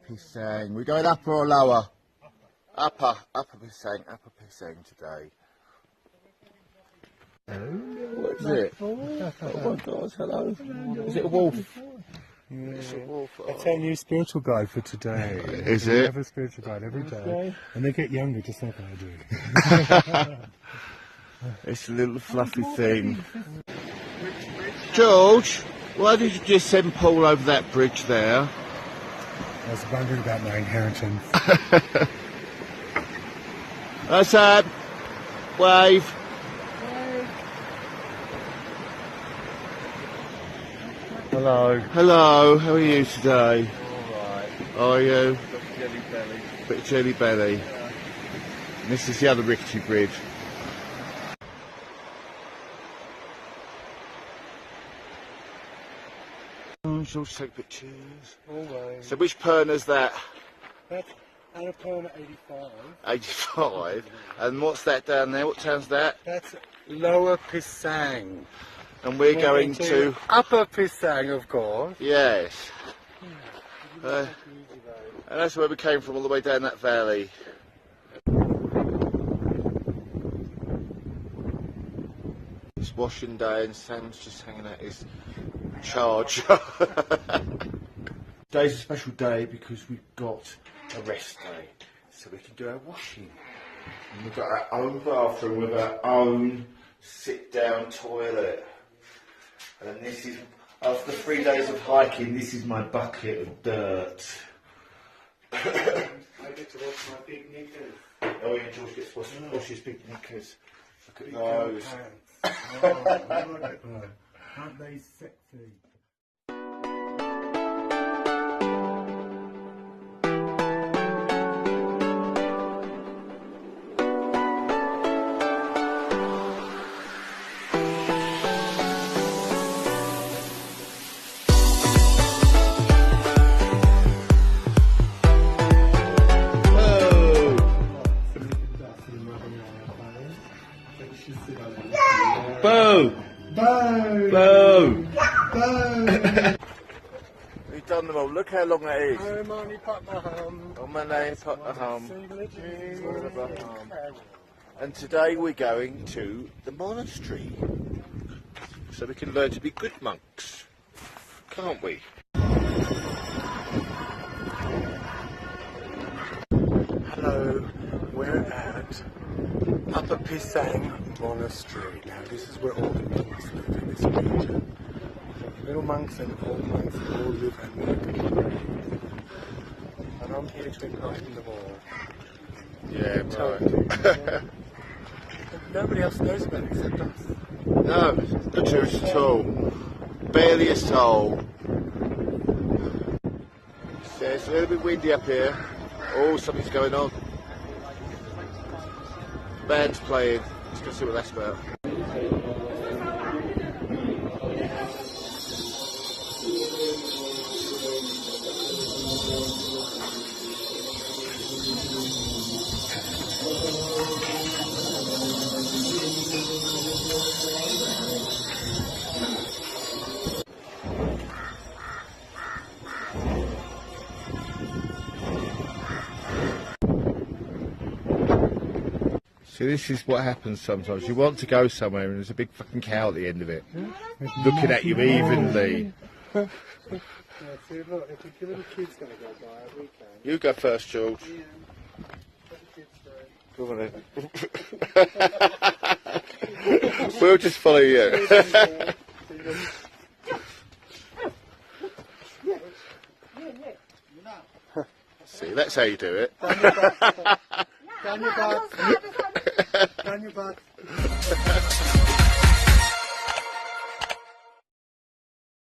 Pisang. We're going upper or lower? Upper Pisang today. What is it? Oh my God, hello. Is it a wolf? Yeah. It's a wolf. That's our new spiritual guide for today. Is we it? have a spiritual guide every day, and they get younger just like I do. It's a little fluffy thing. George, why did you just send Paul over that bridge there? I was wondering about my inheritance. What's up? Wave. Hello. Hello, how are you today? Alright. Are you? Jelly belly. Bit of jelly belly. Yeah. And this is the other rickety bridge. Shall we take pictures? Always. So which Perna's that? That's Annapurna 85. 85. And what's that down there? What town's that? That's Lower Pisang. And we're going to... Upper Pisang, of course. Yes. And that's where we came from, all the way down that valley. It's washing day and Sam's just hanging out his charge. Today's a special day because we've got a rest day, so we can do our washing. And we've got our own bathroom with our own sit-down toilet. And this is, after 3 days of hiking, this is my bucket of dirt. I get to wash my big knickers. Oh yeah, George gets to wash his big knickers. Look at those. Aren't they sexy? Boo! Boo! Boo! Boo! We've done them all. Look how long that is. Oh, Mani Pad Mahan. Oh, Mani Pad Mahan. And today we're going to the monastery. So we can learn to be good monks. Can't we? Hello, we're at Upper Pisang Monastery. Now this is where all the monks live in this region. Little monks and old monks all live and work. And I'm here to enlighten them all. Yeah, right. Nobody else knows about it except us. No, no tourists at all. Barely a soul. So it's a little bit windy up here. Oh, something's going on. Band's playing. Let's go see what that's about. See, this is what happens sometimes. You want to go somewhere and there's a big fucking cow at the end of it, looking at you evenly. Yeah, see, look, if the little kid's going to go by it, we can. You go first, George. Yeah. Come on then. We'll just follow you. See, that's how you do it. Down your butt. Down your butt.